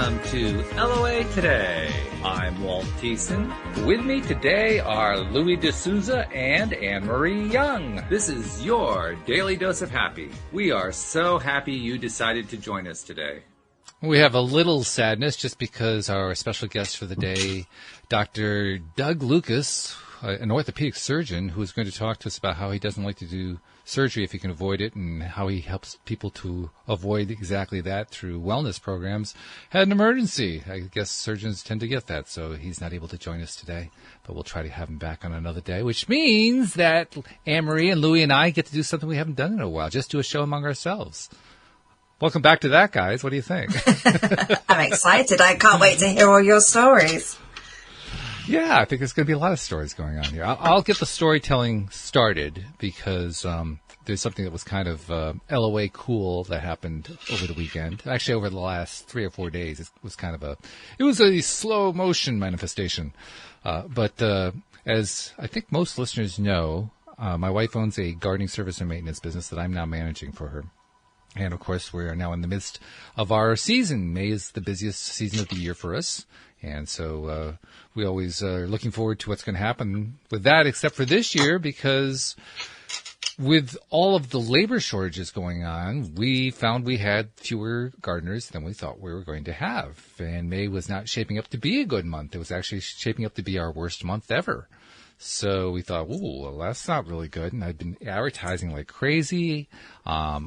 welcome to LOA Today. I'm Walt Thiessen. With me today are Louis D'Souza and Anne-Marie Young. This is your Daily Dose of Happy. We are so happy you decided to join us today. We have a little sadness just because our special guest for the day, Dr. Doug Lucas, an orthopedic surgeon who is going to talk to us about how he doesn't like to do surgery if he can avoid it and how he helps people to avoid exactly that through wellness programs, had an emergency. I guess surgeons tend to get that, so he's not able to join us today. But we'll try to have him back on another day, which means that Anne-Marie and Louie and I get to do something we haven't done in a while, just do a show among ourselves. Welcome back to that, guys. What do you think? I'm excited. I can't wait to hear all your stories. Yeah, I think there's going to be a lot of stories going on here. I'll get the storytelling started because there's something that was kind of LOA cool that happened over the weekend. Actually, over the last 3 or 4 days, it was a slow motion manifestation. But as I think most listeners know, my wife owns a gardening service and maintenance business that I'm now managing for her. And, of course, we are now in the midst of our season. May is the busiest season of the year for us. And so we always are looking forward to what's going to happen with that, except for this year, because with all of the labor shortages going on, we found we had fewer gardeners than we thought we were going to have. And May was not shaping up to be a good month. It was actually shaping up to be our worst month ever. So we thought, ooh, well, that's not really good. And I'd been advertising like crazy. I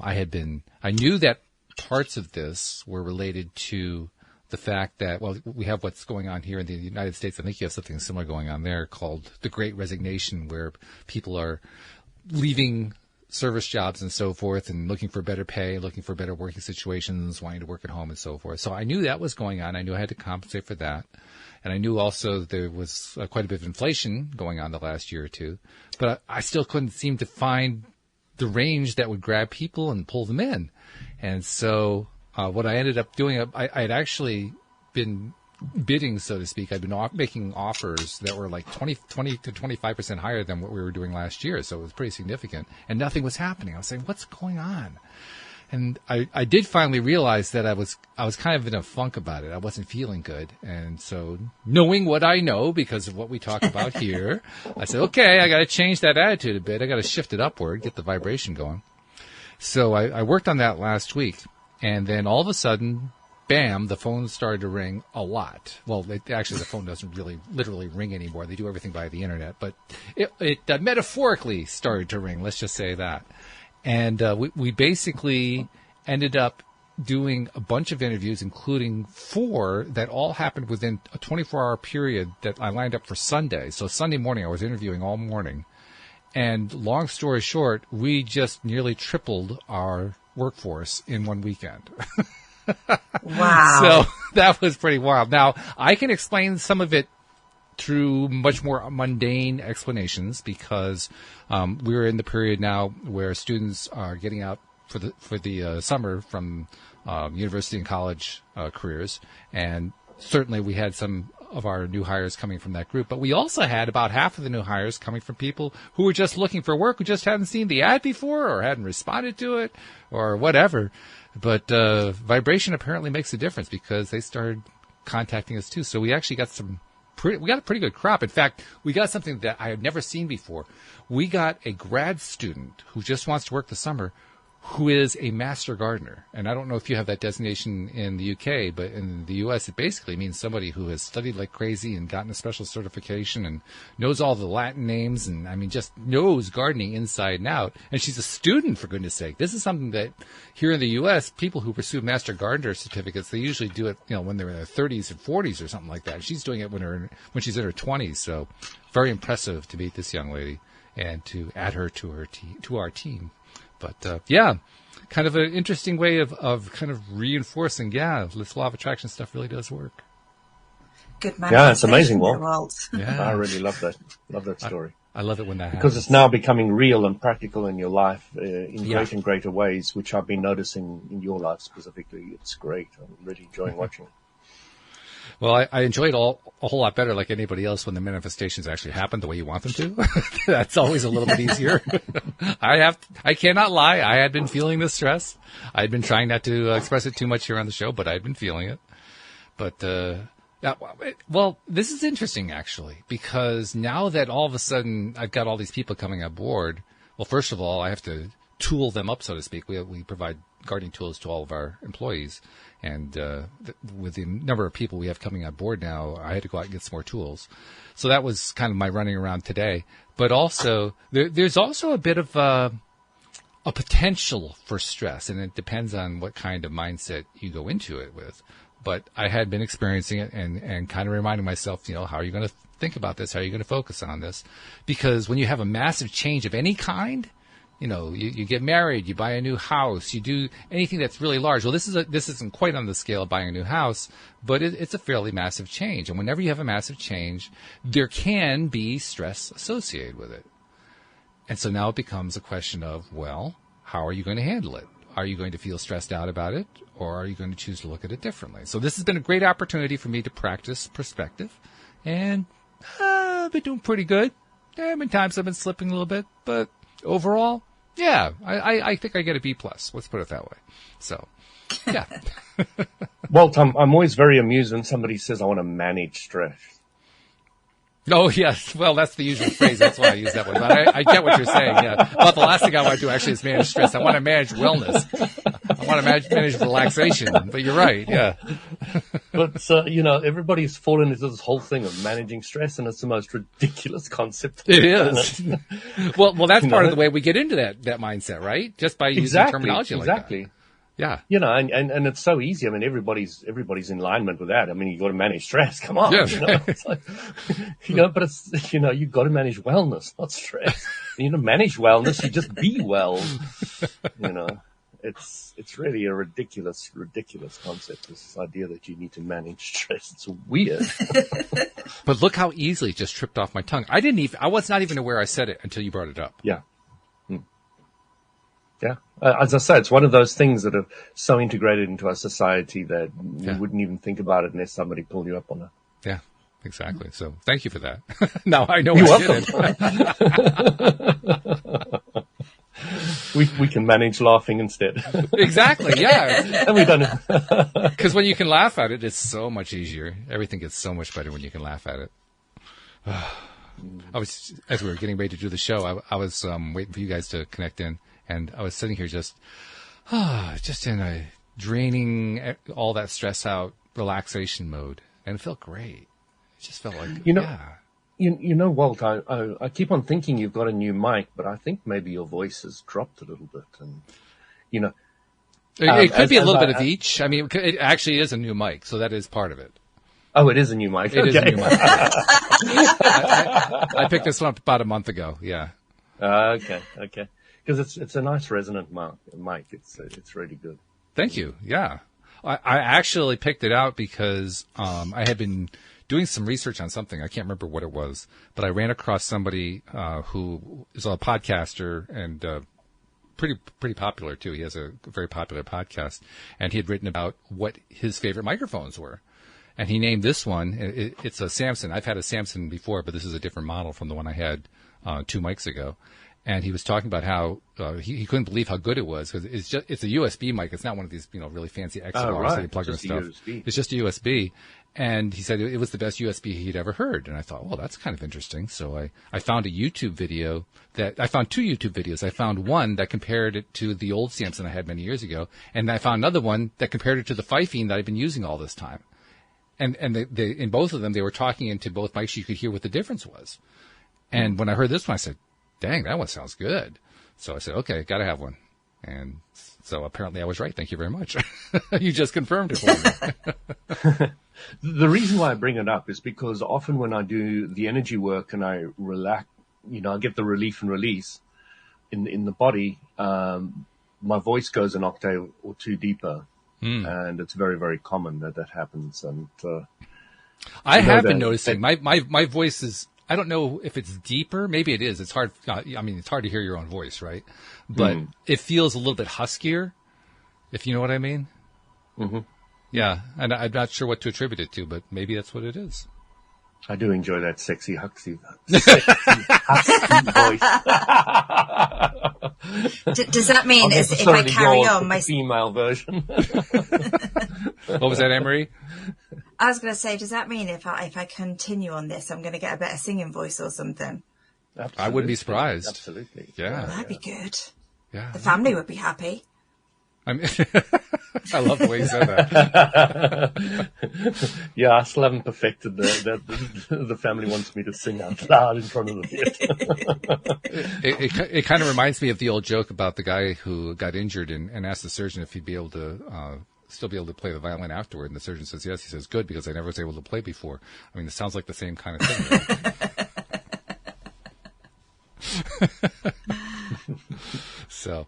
knew that parts of this were related to the fact that, well, we have what's going on here in the United States. I think you have something similar going on there called the Great Resignation, where people are leaving service jobs and so forth and looking for better pay, looking for better working situations, wanting to work at home and so forth. So I knew that was going on. I knew I had to compensate for that. And I knew also there was quite a bit of inflation going on the last year or two. But I still couldn't seem to find the range that would grab people and pull them in. And so what I ended up doing, I had actually been bidding, so to speak. I'd been making offers that were like 20 to 25% higher than what we were doing last year. So it was pretty significant. And nothing was happening. I was saying, what's going on? And I did finally realize that I was kind of in a funk about it. I wasn't feeling good. And so knowing what I know because of what we talk about here, I said, okay, I got to change that attitude a bit. I got to shift it upward, get the vibration going. So I worked on that last week. And then all of a sudden, bam, the phone started to ring a lot. Well, actually, the phone doesn't really literally ring anymore. They do everything by the internet. But it metaphorically started to ring. Let's just say that. And we basically ended up doing a bunch of interviews, including 4 that all happened within a 24-hour period that I lined up for Sunday. So Sunday morning, I was interviewing all morning. And long story short, we just nearly tripled our workforce in one weekend. Wow. So that was pretty wild. Now, I can explain some of it through much more mundane explanations because we're in the period now where students are getting out for the summer from university and college careers, and certainly we had some of our new hires coming from that group, but we also had about half of the new hires coming from people who were just looking for work, who just hadn't seen the ad before or hadn't responded to it or whatever. But vibration apparently makes a difference because they started contacting us too. So we actually got we got a pretty good crop. In fact, we got something that I had never seen before. We got a grad student who just wants to work the summer who is a master gardener. And I don't know if you have that designation in the UK, but in the US, it basically means somebody who has studied like crazy and gotten a special certification and knows all the Latin names and, I mean, just knows gardening inside and out. And she's a student, for goodness sake. This is something that here in the US, people who pursue master gardener certificates, they usually do it, when they're in their 30s and 40s or something like that. She's doing it when she's in her 20s. So very impressive to meet this young lady and to add her to our team. But, yeah, kind of an interesting way of kind of reinforcing, this law of attraction stuff really does work. Good man. Yeah, it's amazing, Walt. Yeah. I really love that story. I love it when that happens. Because it's now becoming real and practical in your life in greater and greater ways, which I've been noticing in your life specifically. It's great. I'm really enjoying watching it. Well, I enjoy it a whole lot better like anybody else when the manifestations actually happen the way you want them to. That's always a little bit easier. I cannot lie. I had been feeling the stress. I had been trying not to express it too much here on the show, but I had been feeling it. But, well, this is interesting, actually, because now that all of a sudden I've got all these people coming on board, well, first of all, I have to tool them up, so to speak. We provide gardening tools to all of our employees. And with the number of people we have coming on board now, I had to go out and get some more tools. So that was kind of my running around today. But also, there's also a bit of a potential for stress, and it depends on what kind of mindset you go into it with. But I had been experiencing it and kind of reminding myself, how are you going to think about this? How are you going to focus on this? Because when you have a massive change of any kind, you get married, you buy a new house, you do anything that's really large. Well, this isn't quite on the scale of buying a new house, but it's a fairly massive change. And whenever you have a massive change, there can be stress associated with it. And so now it becomes a question of, well, how are you going to handle it? Are you going to feel stressed out about it, or are you going to choose to look at it differently? So this has been a great opportunity for me to practice perspective, and I've been doing pretty good. There have been times I've been slipping a little bit, but overall, yeah, I think I get a B+. Let's put it that way. So, yeah. Walt, I'm always very amused when somebody says, I want to manage stress. Oh, yes. Well, that's the usual phrase. That's why I use that one. But I get what you're saying, yeah. But the last thing I want to do actually is manage stress. I want to manage wellness. I want to manage relaxation. But you're right, yeah. But, everybody's fallen into this whole thing of managing stress, and it's the most ridiculous concept. It is. Well, that's part of the way we get into that mindset, right? Just by using terminology like that. Exactly. Yeah. And it's so easy. I mean, everybody's in alignment with that. I mean, you got to manage stress. Come on. Yeah. It's like, but it's, you've got to manage wellness, not stress. Manage wellness, you just be well. It's really a ridiculous concept, this idea that you need to manage stress. It's weird. But look how easily it just tripped off my tongue. I was not even aware I said it until you brought it up. Yeah. Yeah. As I say, it's one of those things that are so integrated into our society that you wouldn't even think about it unless somebody pulled you up on it. Yeah, exactly. So thank you for that. Now I know You're welcome. We can manage laughing instead. Exactly, yeah. And we don't know. Because when you can laugh at it, it's so much easier. Everything gets so much better when you can laugh at it. As we were getting ready to do the show, I was waiting for you guys to connect in. And I was sitting here just in a draining all that stress out relaxation mode, and it felt great. It just felt like Walt, I keep on thinking you've got a new mic, but I think maybe your voice has dropped a little bit, and it could be a little bit of each. I mean, it actually is a new mic, so that is part of it. Oh, it is a new mic. It is a new mic. I picked this one up about a month ago. Yeah. Okay. Because it's a nice resonant mic. It's really good. Thank you. Yeah. I actually picked it out because I had been doing some research on something. I can't remember what it was, but I ran across somebody who is a podcaster and pretty popular too. He has a very popular podcast, and he had written about what his favorite microphones were. And he named this one. It's a Samson. I've had a Samson before, but this is a different model from the one I had 2 mics ago. And he was talking about how he couldn't believe how good it was, because it's a USB mic. It's not one of these really fancy XLRs that you plug in stuff. It's just a USB. And he said it was the best USB he'd ever heard. And I thought, well, that's kind of interesting. So I found a YouTube video I found 2 YouTube videos. I found one that compared it to the old Samson I had many years ago, and I found another one that compared it to the Fifine that I've been using all this time. And they in both of them, they were talking into both mics. You could hear what the difference was. And when I heard this one, I said, dang, that one sounds good. So I said, okay, got to have one. And so apparently I was right. Thank you very much. You just confirmed it for me. The reason why I bring it up is because often when I do the energy work and I relax, I get the relief and release in the body, my voice goes an octave or 2 deeper. And it's very, very common that happens. And I have been noticing my voice is, I don't know if it's deeper. Maybe it is. It's hard. It's hard to hear your own voice, right? But it feels a little bit huskier, if you know what I mean. Mm-hmm. Yeah. And I'm not sure what to attribute it to, but maybe that's what it is. I do enjoy that sexy husky voice. Does that mean if I carry on my female version? What was that, Anne-Marie? I was going to say, does that mean if I continue on this, I'm going to get a better singing voice or something? Absolutely. I wouldn't be surprised. Absolutely. Yeah. That'd be good. Yeah. The family would be happy. I mean, I love the way you said that. Yeah, I still haven't perfected the family wants me to sing out loud in front of the theater. It kind of reminds me of the old joke about the guy who got injured and asked the surgeon if he'd be able to still be able to play the violin afterward. And the surgeon says yes. He says, good, because I never was able to play before. I mean, it sounds like the same kind of thing. So,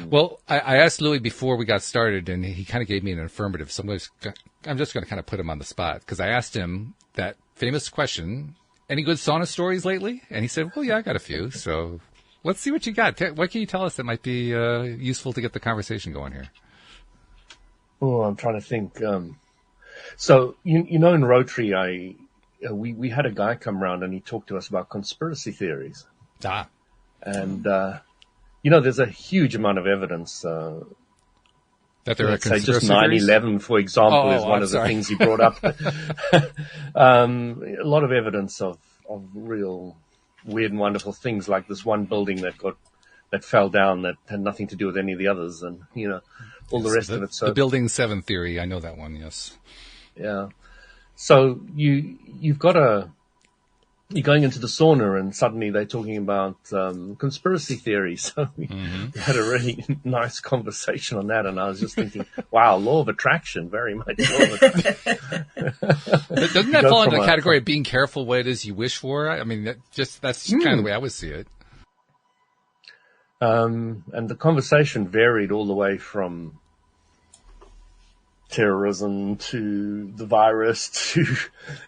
well, I asked Louis before we got started, and he kind of gave me an affirmative. So I'm just going to kind of put him on the spot, because I asked him that famous question, any good sauna stories lately? And he said, well, yeah, I got a few. So let's see what you got. What can you tell us that might be useful to get the conversation going here? Oh, I'm trying to think. So, you know, in Rotary, we had a guy come around and he talked to us about conspiracy theories. Ah. And, you know, there's a huge amount of evidence. That there are Let's say just conspiracy theories? 9/11, for example, is one of the things he brought up. A lot of evidence of real weird and wonderful things, like this one building that fell down that had nothing to do with any of the others, and, you know, all the rest of it. So the Building 7 theory, I know that one, yes. Yeah. So you're going into the sauna and suddenly they're talking about conspiracy theories. So we had a really nice conversation on that, and I was just thinking, wow, law of attraction, very much law of attraction. Doesn't that fall into the category of being careful what it is you wish for? I mean, that's kind of the way I would see it. And the conversation varied all the way from terrorism to the virus to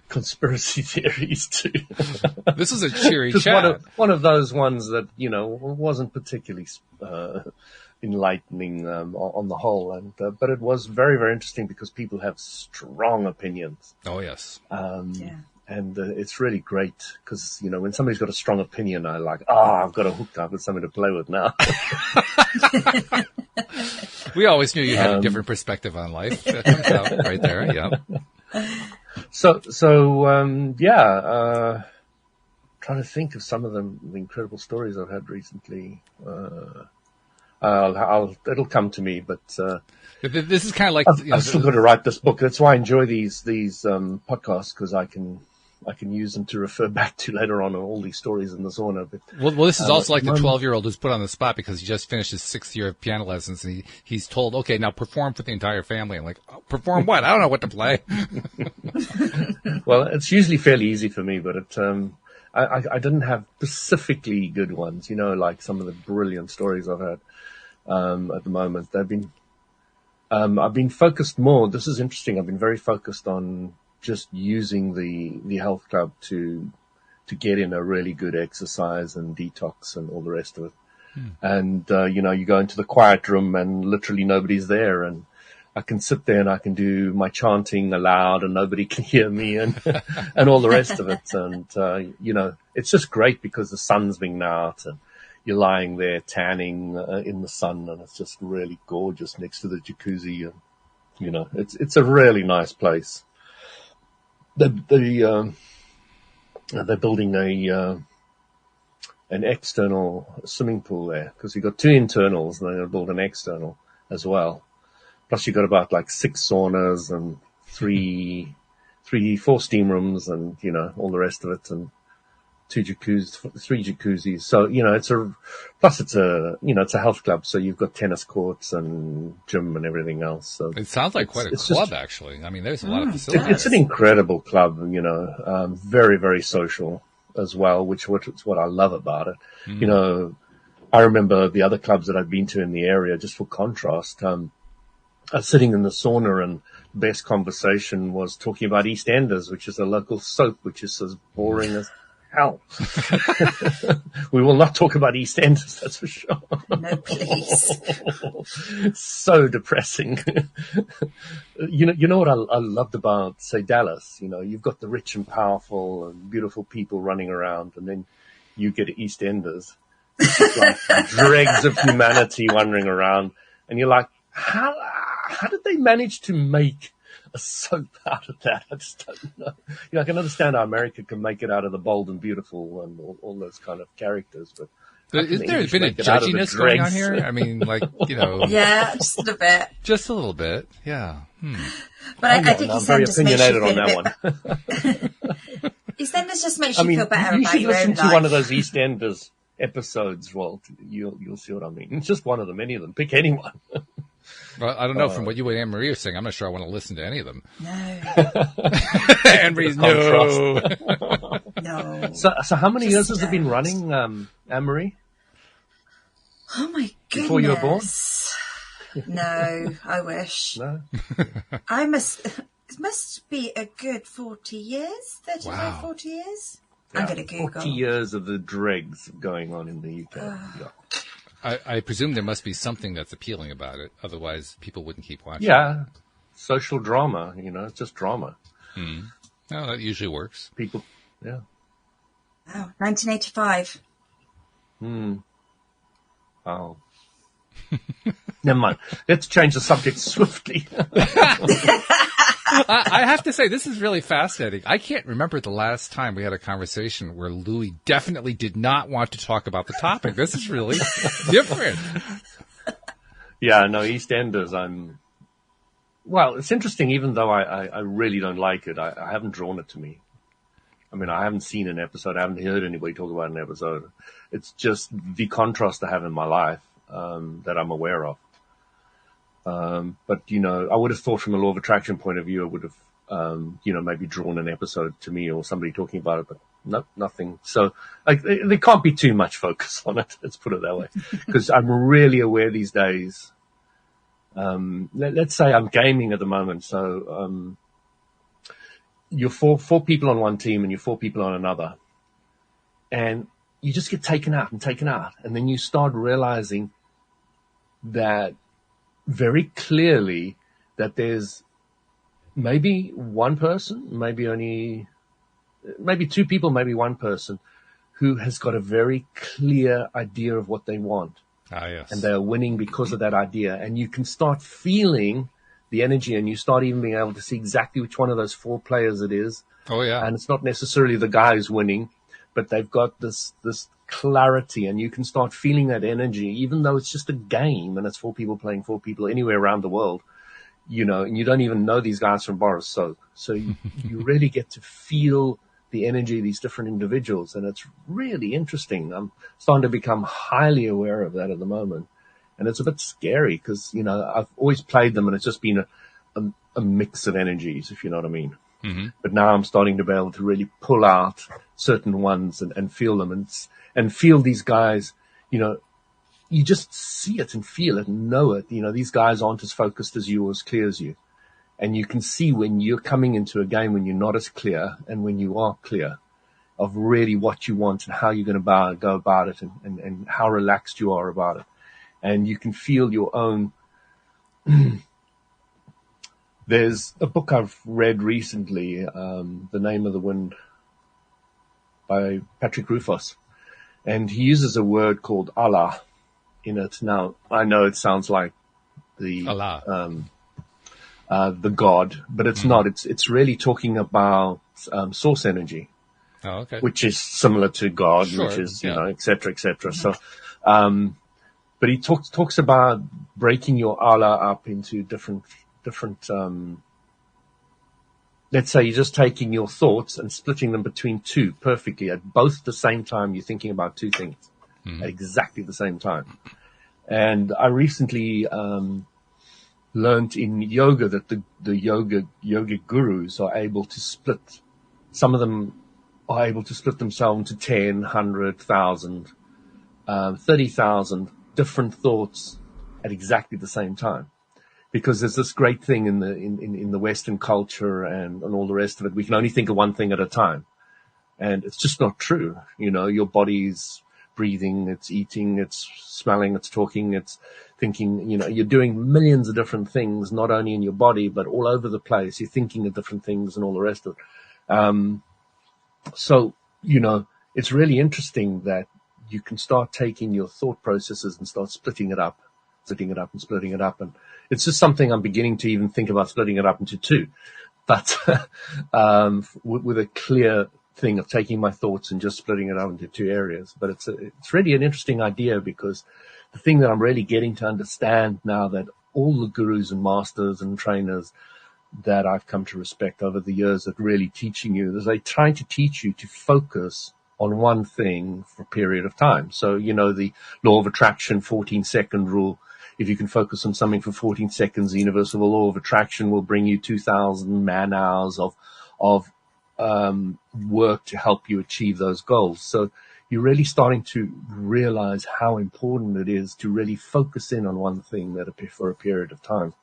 conspiracy theories to this is a cheery just chat. One of those ones that, you know, wasn't particularly enlightening on the whole, and but it was very, very interesting because people have strong opinions. Oh yes. Yeah. And it's really great because, you know, when somebody's got a strong opinion, I like, I've got a hook up with something to play with now. We always knew you had a different perspective on life. That comes out right there, yeah. So, trying to think of some of the incredible stories I've had recently. It'll come to me, but this is kind of like I've still got to write this book. That's why I enjoy these podcasts, because I can use them to refer back to later on all these stories in the sauna. But, well, this is also like the 12-year-old who's put on the spot because he just finished his 6th year of piano lessons, and he's told, okay, now perform for the entire family. I'm like, perform what? I don't know what to play. Well, it's usually fairly easy for me, but I didn't have specifically good ones, you know, like some of the brilliant stories I've had at the moment. I've been focused more. This is interesting. I've been very focused on just using the health club to get in a really good exercise and detox and all the rest of it. And, you know, you go into the quiet room and literally nobody's there, and I can sit there and I can do my chanting aloud and nobody can hear me and all the rest of it. And, you know, it's just great because the sun's been out and you're lying there tanning in the sun, and it's just really gorgeous next to the jacuzzi. And, you know, it's a really nice place. They're building an external swimming pool there because you've got 2 internals and they're going to build an external as well. Plus you've got about like 6 saunas and 4 steam rooms and, you know, all the rest of it, and 3 jacuzzis. So, you know, it's a health club. So you've got tennis courts and gym and everything else. So it sounds like quite a club, actually. I mean, there's a lot of facilities. It's an incredible club, you know, very, very social as well, which is what I love about it. You know, I remember the other clubs that I've been to in the area, just for contrast, sitting in the sauna, and the best conversation was talking about EastEnders, which is a local soap, which is as boring as hell. We will not talk about EastEnders, that's for sure. No, please. So depressing. You know what I loved about, say, Dallas? You know, you've got the rich and powerful and beautiful people running around, and then you get EastEnders. It's just like dregs of humanity wandering around, and you're like, how did they manage to make are so proud of that. I just don't know. I can understand how America can make it out of the bold and beautiful and all those kind of characters, but Isn't there been a judginess going on here? I mean, Yeah, just a little bit. Just a little bit, yeah. But I think I'm very opinionated on that one. EastEnders just makes you feel better you about should your listen own to life. one of those EastEnders episodes, Walt. You'll see what I mean. It's just one of the many of them. Pick anyone. Well, I don't know. From what you and Anne-Marie are saying, I'm not sure I want to listen to any of them. No. Anne-Marie's no. No. So how many years has it been running, Anne-Marie? Oh my goodness. Before you were born? No, I wish. No. It must be a good 40 years, 35, 40 years. I'm going to Google. 40 years of the dregs going on in the UK. Yeah. I presume there must be something that's appealing about it. Otherwise, people wouldn't keep watching. Yeah. Social drama, it's just drama. No, that usually works. People, yeah. Wow, 1985. Oh. Never mind. Let's change the subject swiftly. I have to say, this is really fascinating. I can't remember the last time we had a conversation where Louis definitely did not want to talk about the topic. This is really different. Yeah, no, EastEnders, well, it's interesting, even though I really don't like it. I haven't drawn it to me. I mean, I haven't seen an episode. I haven't heard anybody talk about an episode. It's just the contrast I have in my life that I'm aware of. But, I would have thought from a law of attraction point of view, I would have, maybe drawn an episode to me or somebody talking about it, but no, nothing. So there can't be too much focus on it. Let's put it that way. Because I'm really aware these days. Let's say I'm gaming at the moment. So, you're four people on one team and you're four people on another. And you just get taken out. And then you start realizing that very clearly that there's maybe one person, maybe two people, maybe one person who has got a very clear idea of what they want. Ah, yes. And they're winning because of that idea. And you can start feeling the energy and you start even being able to see exactly which one of those four players it is. Oh, yeah. And it's not necessarily the guy who's winning, but they've got this clarity, and you can start feeling that energy, even though it's just a game and it's four people playing four people anywhere around the world, and you don't even know these guys from Boris Soap. So you really get to feel the energy of these different individuals, and it's really interesting. I'm starting to become highly aware of that at the moment, and it's a bit scary because, I've always played them and it's just been a mix of energies, if you know what I mean. Mm-hmm. But now I'm starting to be able to really pull out certain ones and feel them and feel these guys, you just see it and feel it and know it. These guys aren't as focused as you or as clear as you. And you can see when you're coming into a game when you're not as clear and when you are clear of really what you want and how you're going to go about it and how relaxed you are about it. And you can feel your own. There's a book I've read recently, The Name of the Wind by Patrick Rufus. And he uses a word called Allah in it. Now, I know it sounds like the Allah. The God, but it's not. It's really talking about source energy, Okay. which is similar to God, Sure, which is, yeah. et cetera, et cetera. So, but he talks about breaking your Allah up into different, let's say you're just taking your thoughts and splitting them between two perfectly at both the same time. You're thinking about two things at exactly the same time. And I recently, learned in yoga that the yogic gurus are able to split, some of them are able to split themselves into 10, 100,000, 30,000 different thoughts at exactly the same time. Because there's this great thing in the Western culture and all the rest of it. We can only think of one thing at a time. And it's just not true. Your body's breathing, it's eating, it's smelling, it's talking, it's thinking, you're doing millions of different things, not only in your body, but all over the place. You're thinking of different things and all the rest of it. So, it's really interesting that you can start taking your thought processes and start splitting it up. splitting it up and splitting it up. And it's just something I'm beginning to even think about splitting it up into two, but with a clear thing of taking my thoughts and just splitting it up into two areas. But it's really an interesting idea, because the thing that I'm really getting to understand now, that all the gurus and masters and trainers that I've come to respect over the years that really teaching you, is they try to teach you to focus on one thing for a period of time. So, the law of attraction, 14-second rule. If you can focus on something for 14 seconds, the universal law of attraction will bring you 2,000 man hours of work to help you achieve those goals. So you're really starting to realize how important it is to really focus in on one thing for a period of time.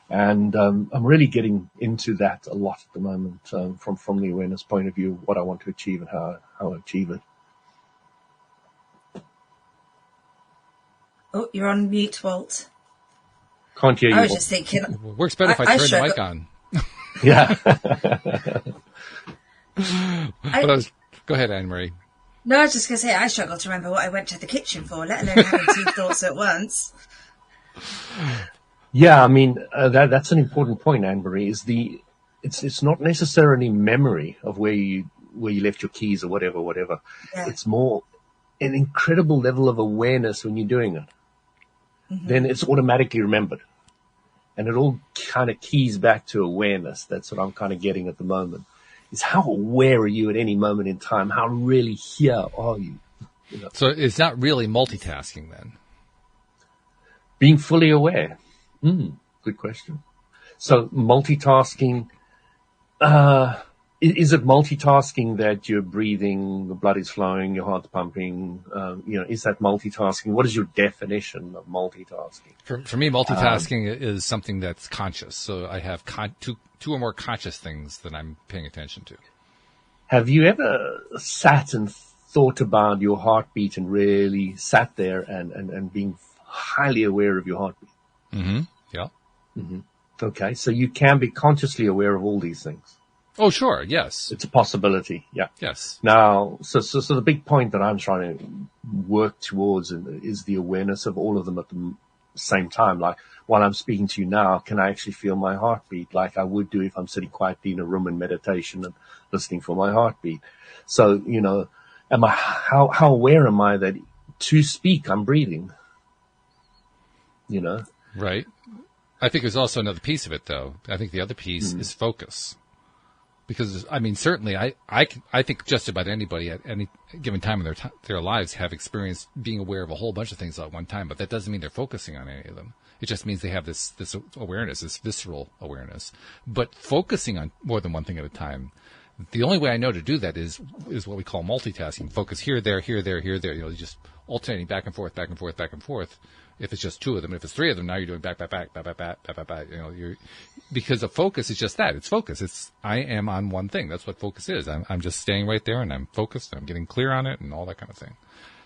And I'm really getting into that a lot at the moment, from the awareness point of view, what I want to achieve and how I achieve it. Oh, you're on mute, Walt. Can't hear you. I was just thinking. Works better if I turn the mic on. Yeah. Go ahead, Anne-Marie. No, I was just going to say, I struggle to remember what I went to the kitchen for, let alone having two thoughts at once. Yeah, I mean, that's an important point, Anne-Marie, it's not necessarily memory of where you left your keys or whatever. Yeah. It's more an incredible level of awareness when you're doing it. Mm-hmm. Then it's automatically remembered. And it all kind of keys back to awareness. That's what I'm kind of getting at the moment. Is how aware are you at any moment in time? How really here are you? So it's not really multitasking then? Being fully aware. Good question. So multitasking, is it multitasking that you're breathing, the blood is flowing, your heart's pumping? Is that multitasking? What is your definition of multitasking? For me, multitasking is something that's conscious. So I have two or more conscious things that I'm paying attention to. Have you ever sat and thought about your heartbeat and really sat there and being highly aware of your heartbeat? Mm-hmm. Yeah. Mm-hmm. Okay. So you can be consciously aware of all these things. Oh, sure. Yes. It's a possibility. Yeah. Yes. Now, so the big point that I'm trying to work towards is the awareness of all of them at the same time. Like while I'm speaking to you now, can I actually feel my heartbeat like I would do if I'm sitting quietly in a room in meditation and listening for my heartbeat? So, how aware am I that to speak, I'm breathing? Right. I think there's also another piece of it, though. I think the other piece is focus. Because, I mean, certainly I think just about anybody at any given time in their lives have experienced being aware of a whole bunch of things at one time, but that doesn't mean they're focusing on any of them. It just means they have this awareness, this visceral awareness. But focusing on more than one thing at a time, the only way I know to do that is what we call multitasking. Focus here, there, here, there, here, there. Just alternating back and forth, back and forth, back and forth. If it's just two of them, if it's three of them, now you're doing back. Because a focus is just that. It's focus. I am on one thing. That's what focus is. I'm just staying right there and I'm focused and I'm getting clear on it and all that kind of thing.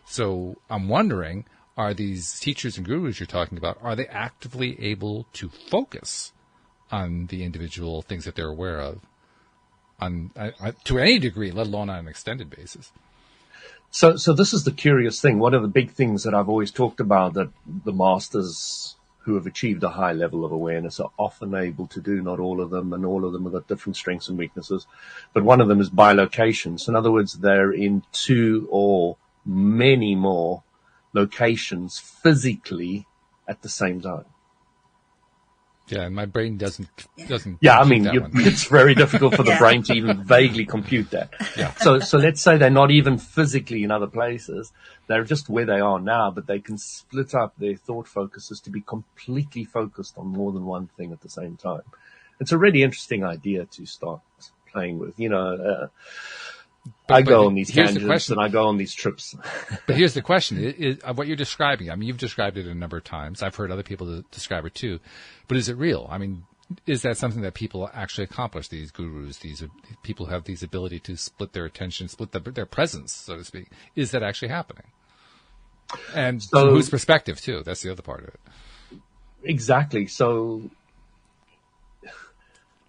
So I'm wondering, are these teachers and gurus you're talking about, are they actively able to focus on the individual things that they're aware of to any degree, let alone on an extended basis? So this is the curious thing. One of the big things that I've always talked about that the masters who have achieved a high level of awareness are often able to do, not all of them, and all of them have got different strengths and weaknesses. But one of them is bilocations. In other words, they're in two or many more locations physically at the same time. Yeah, and my brain doesn't. Yeah, I mean, it's very difficult for the brain to even vaguely compute that. Yeah. So let's say they're not even physically in other places; they're just where they are now. But they can split up their thought focuses to be completely focused on more than one thing at the same time. It's a really interesting idea to start playing with. I go on these tangents and I go on these trips. But here's the question. What you're describing, I mean, you've described it a number of times. I've heard other people describe it too. But is it real? I mean, is that something that people actually accomplish, these gurus, these people have these ability to split their attention, split their presence, so to speak? Is that actually happening? And from whose perspective, too? That's the other part of it. Exactly. So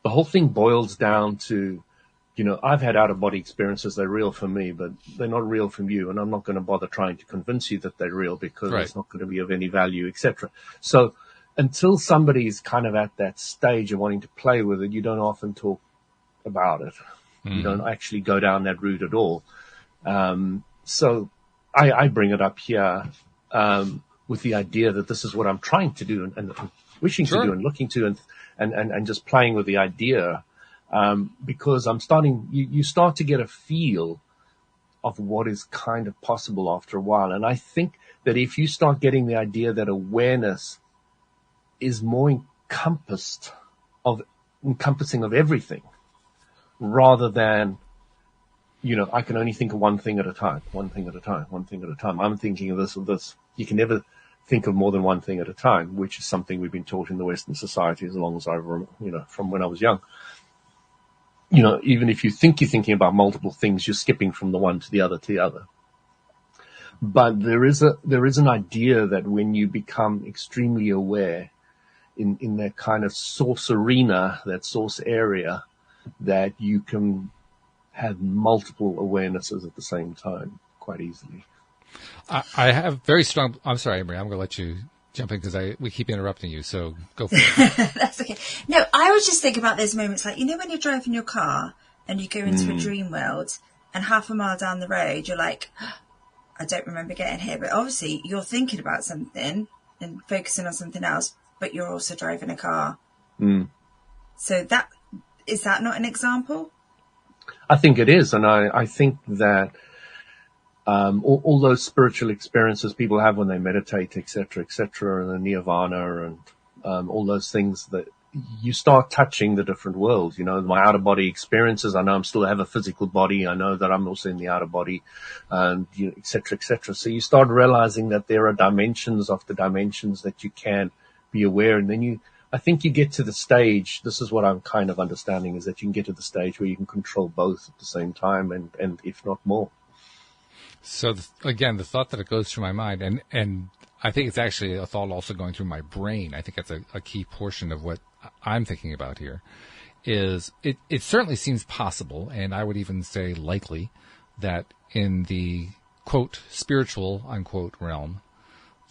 the whole thing boils down to I've had out-of-body experiences. They're real for me, but they're not real from you. And I'm not going to bother trying to convince you that they're real because it's not going to be of any value, etc. So until somebody's kind of at that stage of wanting to play with it, you don't often talk about it. Mm-hmm. You don't actually go down that route at all. So I bring it up here with the idea that this is what I'm trying to do and wishing to do and looking to and just playing with the idea. Because you start to get a feel of what is kind of possible after a while. And I think that if you start getting the idea that awareness is more encompassing of everything rather than, I can only think of one thing at a time. I'm thinking of this or this. You can never think of more than one thing at a time, which is something we've been taught in the Western society as long as I remember, from when I was young. Even if you think you're thinking about multiple things, you're skipping from the one to the other. But there is an idea that when you become extremely aware in that kind of source arena, that source area, that you can have multiple awarenesses at the same time quite easily. I have very strong. I'm sorry, Emery. I'm going to let you jump in because we keep interrupting you. So go for it. That's okay. No, I was just thinking about those moments, like when you're driving your car and you go into a dream world, and half a mile down the road you're like, I don't remember getting here, but obviously you're thinking about something and focusing on something else, but you're also driving a car. So is that not an example? I think it is, and I think that all those spiritual experiences people have when they meditate, etc., and the nirvana and all those things, that you start touching the different worlds. My outer body experiences, I know I'm still have a physical body. I know that I'm also in the outer body, and etc. So you start realizing that there are dimensions after dimensions that you can be aware, and then I think you get to the stage. This is what I'm kind of understanding, is that you can get to the stage where you can control both at the same time, and if not more. So again, the thought that it goes through my mind, and I think it's actually a thought also going through my brain. I think that's a key portion of what I'm thinking about here. Is it certainly seems possible, and I would even say likely, that in the quote spiritual unquote realm,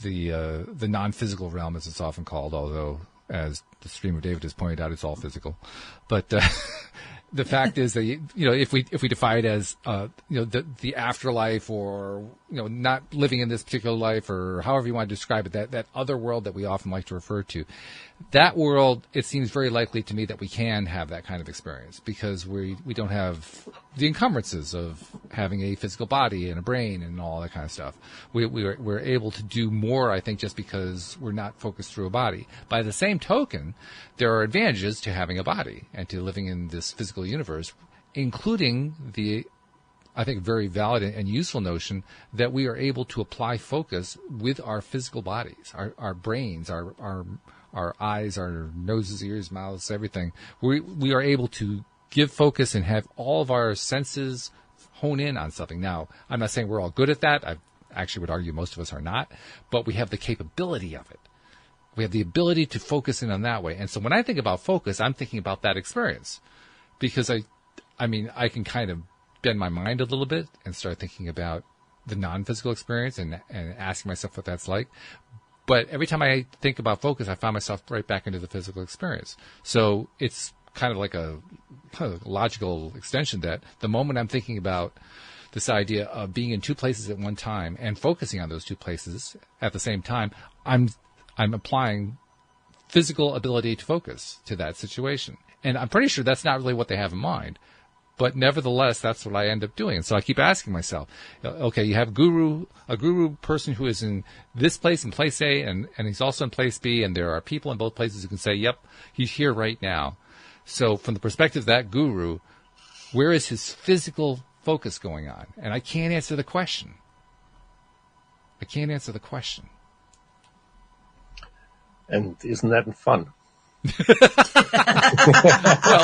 the non-physical realm as it's often called, although as the Stream of David has pointed out, it's all physical, but. The fact is that, if we define it as, the afterlife, or, not living in this particular life, or however you want to describe it, that other world that we often like to refer to, that world, it seems very likely to me that we can have that kind of experience because we don't have the encumbrances of having a physical body and a brain and all that kind of stuff. We're able to do more, I think, just because we're not focused through a body. By the same token, there are advantages to having a body and to living in this physical universe, including the, I think, very valid and useful notion that we are able to apply focus with our physical bodies, our brains, our eyes, our noses, ears, mouths, everything. We are able to give focus and have all of our senses hone in on something. Now, I'm not saying we're all good at that. I actually would argue most of us are not, but we have the capability of it. We have the ability to focus in on that way. And so when I think about focus, I'm thinking about that experience because I can kind of bend my mind a little bit and start thinking about the non-physical experience and asking myself what that's like. But every time I think about focus, I find myself right back into the physical experience. So it's kind of like a logical extension that the moment I'm thinking about this idea of being in two places at one time and focusing on those two places at the same time, I'm applying physical ability to focus to that situation. And I'm pretty sure that's not really what they have in mind. But nevertheless, that's what I end up doing. And so I keep asking myself, okay, you have a guru person who is in this place, in place A, and he's also in place B, and there are people in both places who can say, yep, he's here right now. So from the perspective of that guru, where is his physical focus going on? And I can't answer the question. And isn't that fun? Well,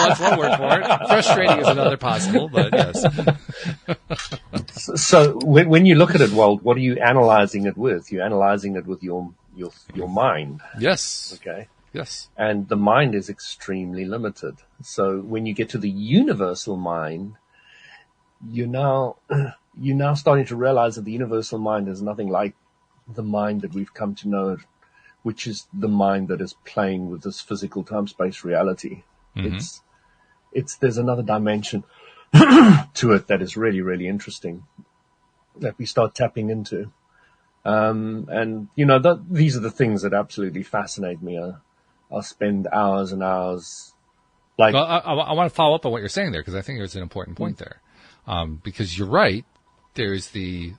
that's one word for it. Frustrating is another possible, but yes. So when you look at it, Walt, what are you analyzing it with? You're analyzing it with your mind. Yes. Okay. Yes. And the mind is extremely limited. So when you get to the universal mind, you're now starting to realize that the universal mind is nothing like the mind that we've come to know, which is the mind that is playing with this physical time-space reality. There's another dimension to it that is really, really interesting that we start tapping into. And these are the things that absolutely fascinate me. I'll spend hours and hours. Well, I want to follow up on what you're saying there, because I think there's an important point there. Because you're right, there's the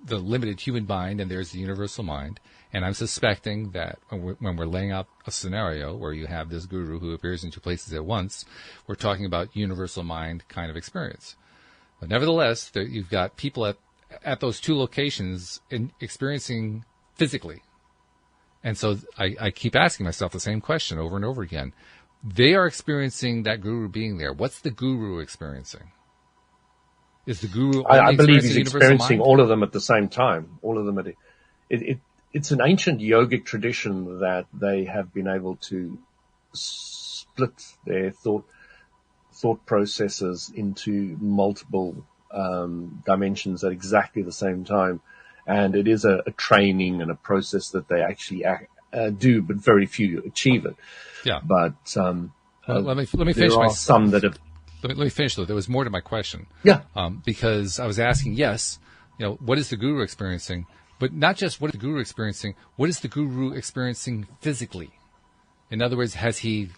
limited human mind and there's the universal mind. And I'm suspecting that when we're laying out a scenario where you have this guru who appears in two places at once, we're talking about universal mind kind of experience. But nevertheless, you've got people at those two locations experiencing physically. And so I keep asking myself the same question over and over again. They are experiencing that guru being there. What's the guru experiencing? Is the guru only I believe he's experiencing all of them at the same time. All of them it's an ancient yogic tradition that they have been able to split their thought processes into multiple dimensions at exactly the same time. And it is a training and a process that they actually do, but very few achieve it. Yeah. But let me finish. There are some that have. Let me finish though. There was more to my question. Yeah. Because I was asking, yes, what is the guru experiencing? But not just what is the guru experiencing, what is the guru experiencing physically? In other words, has he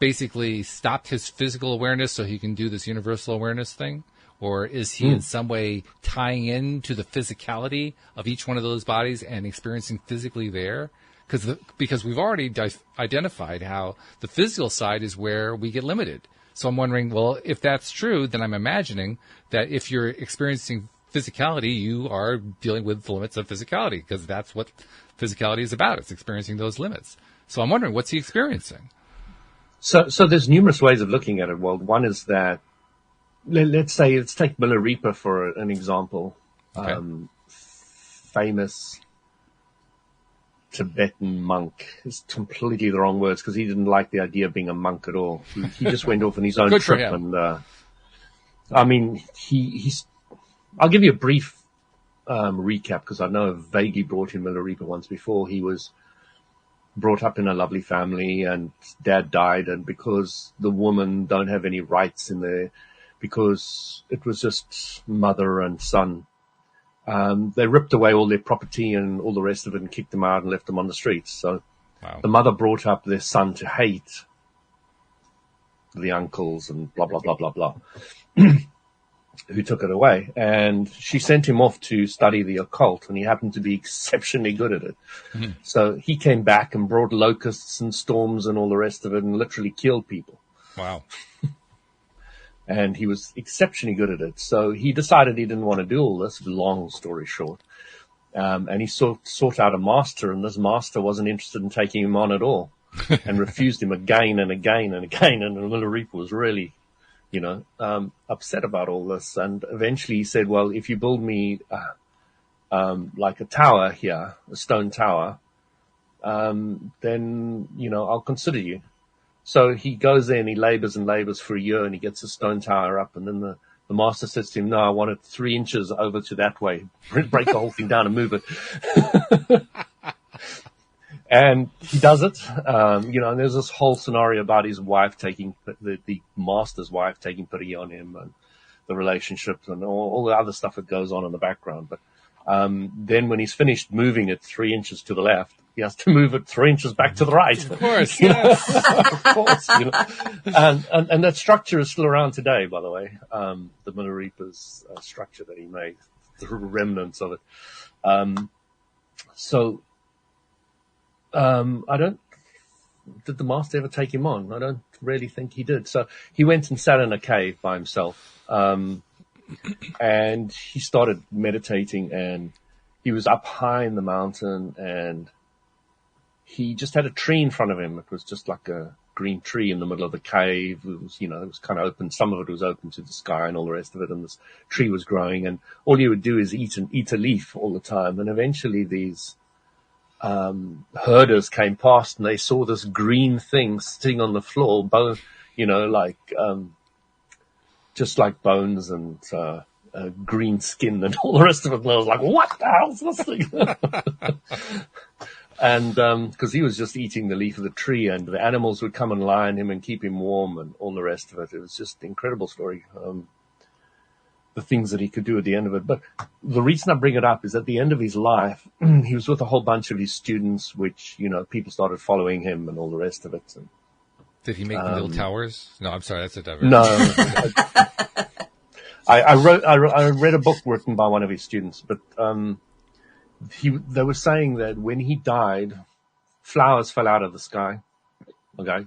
basically stopped his physical awareness so he can do this universal awareness thing? Or is he in some way tying into the physicality of each one of those bodies and experiencing physically there? Because we've already identified how the physical side is where we get limited. So I'm wondering, well, if that's true, then I'm imagining that if you're experiencing physicality, you are dealing with the limits of physicality, because that's what physicality is about. It's experiencing those limits. So I'm wondering, what's he experiencing? So there's numerous ways of looking at it. Well, one is that, let's take Milarepa for an example. Okay. Famous Tibetan monk. It's completely the wrong words, because he didn't like the idea of being a monk at all. He just went off on his own Good for trip. him. And I'll give you a brief recap, because I know I've vaguely brought in Milarepa once before. He was brought up in a lovely family, and dad died, and because the woman don't have any rights in there, because it was just mother and son, they ripped away all their property and all the rest of it and kicked them out and left them on the streets. So Wow. The mother brought up their son to hate the uncles and blah, blah, blah, blah, blah. Who took it away, and she sent him off to study the occult, and he happened to be exceptionally good at it. Mm-hmm. So he came back and brought locusts and storms and all the rest of it and literally killed people. Wow. And he was exceptionally good at it. So he decided he didn't want to do all this, long story short. And he sought out a master, and this master wasn't interested in taking him on at all and refused him again and again and again. And Milarepa was really upset about all this. And eventually he said, well, if you build me, like a tower here, a stone tower, then, I'll consider you. So he goes there and he labors and labors for a year, and he gets a stone tower up. And then the master says to him, no, I want it 3 inches over to that way. Break the whole thing down and move it. And he does it, and there's this whole scenario about his wife the master's wife taking pity on him, and the relationships and all the other stuff that goes on in the background. But then when he's finished moving it 3 inches to the left, he has to move it 3 inches back to the right. Of course, Of course, And that structure is still around today, by the way. The Milarepa's structure that he made, the remnants of it. Did the master ever take him on? I don't really think he did. So he went and sat in a cave by himself, and he started meditating, and he was up high in the mountain, and he just had a tree in front of him. It was just like a green tree in the middle of the cave. It was, it was kind of open. Some of it was open to the sky and all the rest of it. And this tree was growing, and all he would do is eat a leaf all the time. And eventually these herders came past, and they saw this green thing sitting on the floor, like just like bones and green skin and all the rest of it. And I was like, what the hell's this thing? And because he was just eating the leaf of the tree, and the animals would come and lie on him and keep him warm and all the rest of it. It was just an incredible story, the things that he could do at the end of it. But the reason I bring it up is at the end of his life, he was with a whole bunch of his students, which, people started following him and all the rest of it. And, did he make the little towers? No, I'm sorry, that's a diversion. no. I read a book written by one of his students, but they were saying that when he died, flowers fell out of the sky. Okay.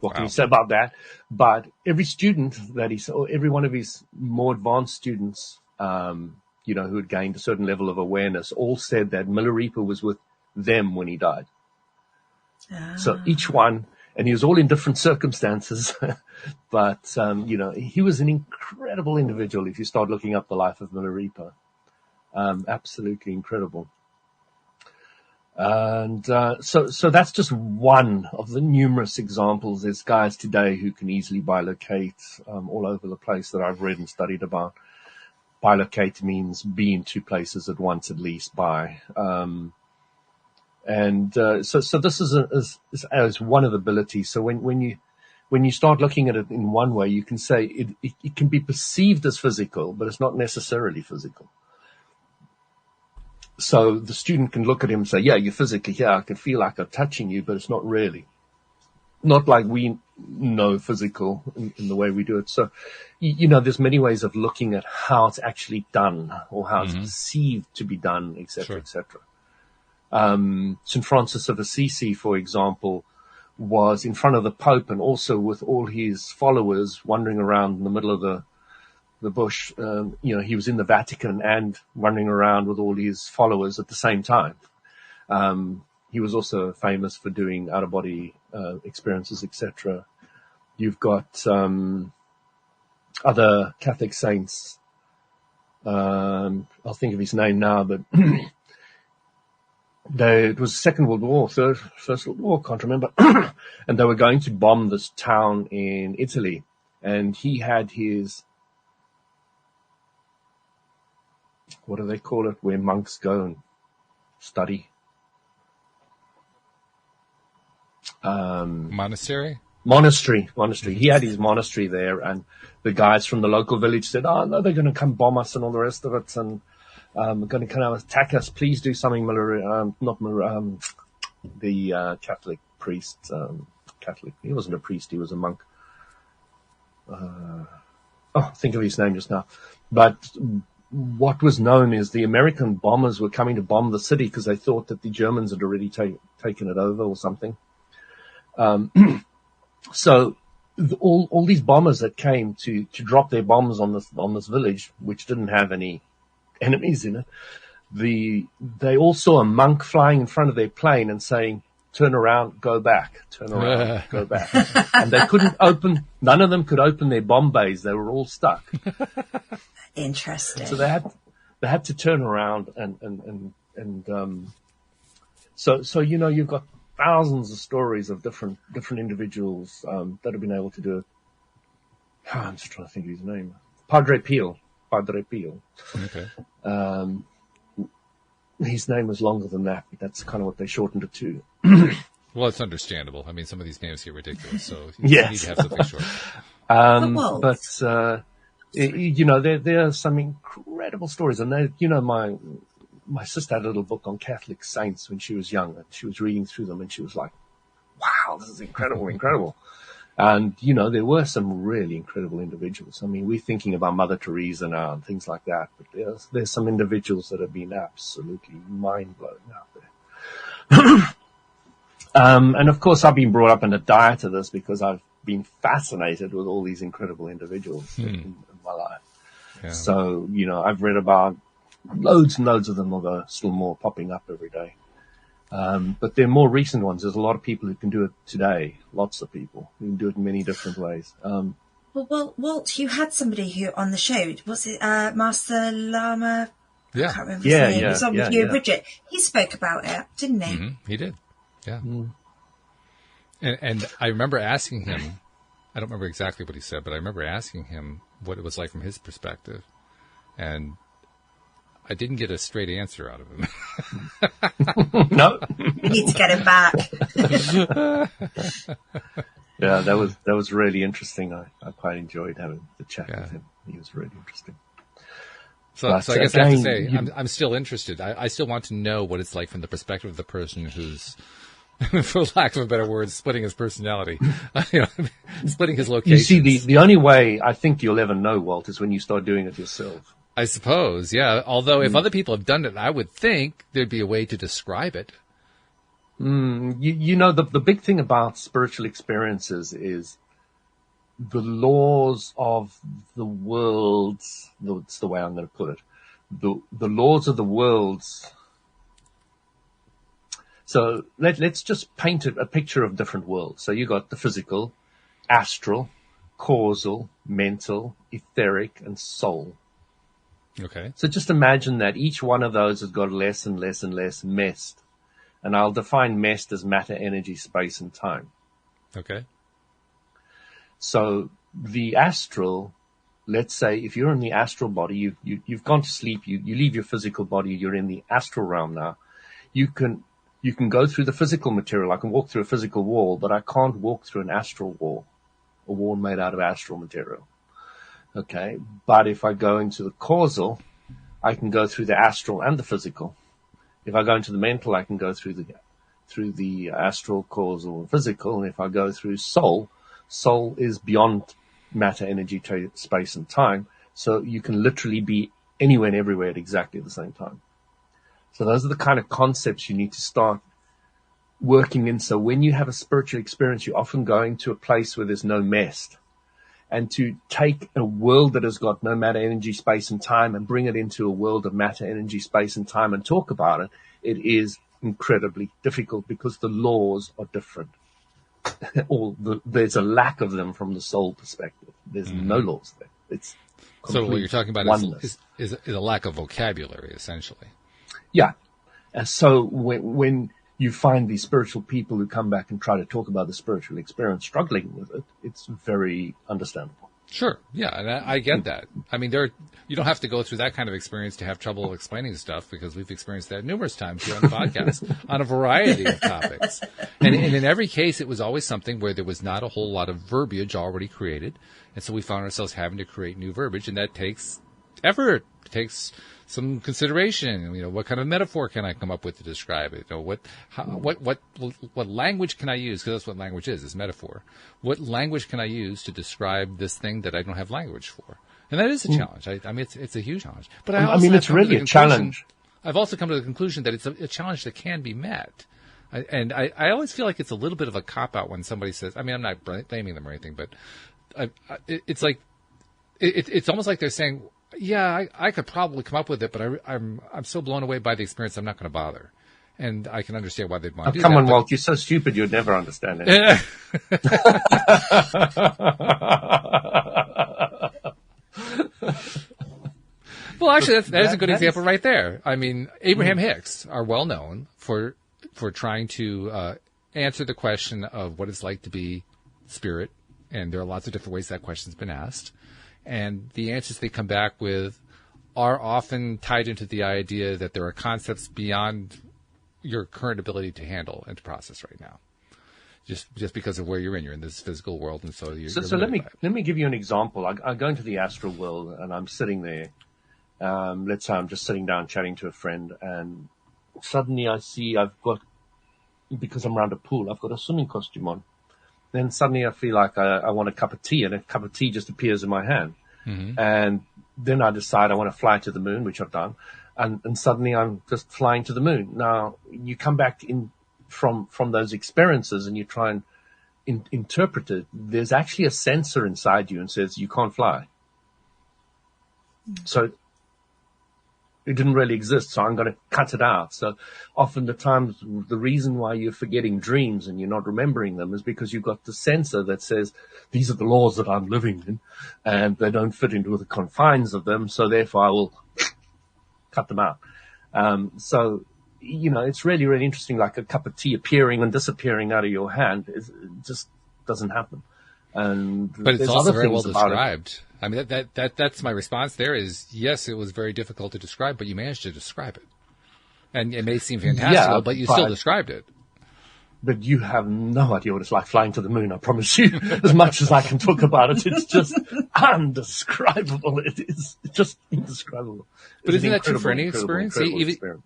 What can you say about that? But every student that he saw, every one of his more advanced students, who had gained a certain level of awareness, all said that Milarepa was with them when he died. So each one, and he was all in different circumstances, but, he was an incredible individual if you start looking up the life of Milarepa. Absolutely incredible. And so that's just one of the numerous examples. There's guys today who can easily bilocate all over the place that I've read and studied about. Bilocate means be in two places at once, at least, by. So this is one of the abilities. So when you start looking at it in one way, you can say it can be perceived as physical, but it's not necessarily physical. So the student can look at him and say, yeah, you're physically here. I can feel like I'm touching you, but it's not really. Not like we know physical in the way we do it. So, there's many ways of looking at how it's actually done or how it's perceived to be done, et cetera, et cetera. St. Francis of Assisi, for example, was in front of the Pope and also with all his followers wandering around in the middle of the bush. He was in the Vatican and running around with all his followers at the same time. He was also famous for doing out-of-body experiences, etc. You've got other Catholic saints. I'll think of his name now, but it was Second World War, First World War, can't remember. And they were going to bomb this town in Italy, and he had his, what do they call it, where monks go and study? Monastery. He had his monastery there, and the guys from the local village said, oh, no, they're going to come bomb us and all the rest of it, and going to kind of attack us. Please do something. The Catholic priest, Catholic, he wasn't a priest, he was a monk. Think of his name just now. But what was known is the American bombers were coming to bomb the city because they thought that the Germans had already taken it over or something. So all these bombers that came to drop their bombs on this village, which didn't have any enemies in it, they all saw a monk flying in front of their plane and saying, turn around, go back, turn around, go back. And they couldn't none of them could open their bomb bays. They were all stuck. Interesting. So they had to turn around so you've got thousands of stories of different individuals that have been able to do it. I'm just trying to think of his name. Padre Pio. Okay. His name was longer than that, but that's kind of what they shortened it to. Well, it's understandable. I mean, some of these names here are ridiculous, so you yes. need to have something short. There are some incredible stories, and my sister had a little book on Catholic saints when she was young, and she was reading through them, and she was like, wow, this is incredible. And, there were some really incredible individuals. I mean, we're thinking about Mother Teresa now and things like that, but there's some individuals that have been absolutely mind-blowing out there. And of course, I've been brought up in a diet of this because I've been fascinated with all these incredible individuals in my life. Yeah. So, I've read about loads and loads of them, although still more popping up every day. But they're more recent ones. There's a lot of people who can do it today. Lots of people who can do it in many different ways. Well, Walt, you had somebody who on the show. Was it Master Lama? Yeah. I can't remember his name. He was on with you, Bridget. He spoke about it, didn't he? Mm-hmm. He did. Yeah. And I remember asking him I don't remember exactly what he said, but I remember asking him what it was like from his perspective. And I didn't get a straight answer out of him. No. We need to get him back. Yeah, that was really interesting. I quite enjoyed having the chat with him. He was really interesting. So I guess I have to say, I'm still interested. I still want to know what it's like from the perspective of the person who's, for lack of a better word, splitting his personality, splitting his location. You see, the only way I think you'll ever know, Walt, is when you start doing it yourself. I suppose, yeah. Although if other people have done it, I would think there'd be a way to describe it. You know, the big thing about spiritual experiences is the laws of the worlds. That's the way I'm going to put it. The laws of the worlds. So let's just paint a picture of different worlds. So you got the physical, astral, causal, mental, etheric, and soul. Okay. So just imagine that each one of those has got less and less and less messed. And I'll define messed as matter, energy, space, and time. Okay. So the astral, let's say if you're in the astral body, you've gone to sleep, you leave your physical body, you're in the astral realm now. You can go through the physical material. I can walk through a physical wall, but I can't walk through an astral wall, a wall made out of astral material. Okay. But if I go into the causal, I can go through the astral and the physical. If I go into the mental, I can go through the astral, causal, and physical. And if I go through soul is beyond matter, energy, space, and time. So you can literally be anywhere and everywhere at exactly the same time. So those are the kind of concepts you need to start working in. So when you have a spiritual experience, you're often going to a place where there's no mess. And to take a world that has got no matter, energy, space, and time and bring it into a world of matter, energy, space, and time and talk about it, it is incredibly difficult because the laws are different. There's a lack of them from the soul perspective. There's no laws there. It's so what you're talking about is a lack of vocabulary, essentially. Yeah. And so when you find these spiritual people who come back and try to talk about the spiritual experience struggling with it, it's very understandable. Sure. Yeah. And I get that. I mean, you don't have to go through that kind of experience to have trouble explaining stuff, because we've experienced that numerous times here on the podcast on a variety of topics. And in every case, it was always something where there was not a whole lot of verbiage already created. And so we found ourselves having to create new verbiage, and that takes effort. It takes some consideration. What kind of metaphor can I come up with to describe it? What language can I use? Because that's what language is metaphor. What language can I use to describe this thing that I don't have language for? And that is a challenge. I mean, it's a huge challenge. But it's really a challenge. I've also come to the conclusion that it's a challenge that can be met. I always feel like it's a little bit of a cop-out when somebody says, I mean, I'm not blaming them or anything, but it's like, it's almost like they're saying, yeah, I could probably come up with it, but I'm so blown away by the experience, I'm not going to bother. And I can understand why they'd want to do that. Come on, Walt, you're so stupid you'd never understand it. Well, actually, that is a good example right there. I mean, Abraham Hicks are well known for trying to answer the question of what it's like to be spirit, and there are lots of different ways that question's been asked. And the answers they come back with are often tied into the idea that there are concepts beyond your current ability to handle and to process right now, just because of where you're in this physical world, and so you're. So let me give you an example. I go into the astral world, and I'm sitting there. Let's say I'm just sitting down chatting to a friend, and suddenly I see because I'm around a pool, I've got a swimming costume on. Then suddenly I feel like I want a cup of tea, and a cup of tea just appears in my hand. Mm-hmm. And then I decide I want to fly to the moon, which I've done. And suddenly I'm just flying to the moon. Now, you come back in from those experiences and you try and interpret it. There's actually a sensor inside you and says you can't fly. Mm-hmm. So it didn't really exist, so I'm going to cut it out. So often the times, the reason why you're forgetting dreams and you're not remembering them is because you've got the sensor that says, these are the laws that I'm living in, and they don't fit into the confines of them, so therefore I will cut them out. So, it's really, really interesting, like a cup of tea appearing and disappearing out of your hand. It just doesn't happen. But it's also very well described. I mean, that's my response there is, yes, it was very difficult to describe, but you managed to describe it. And it may seem fantastical, but you still described it. But you have no idea what it's like flying to the moon, I promise you. As much as I can talk about it, it's just undescribable. It's just indescribable. But isn't that true for any experience?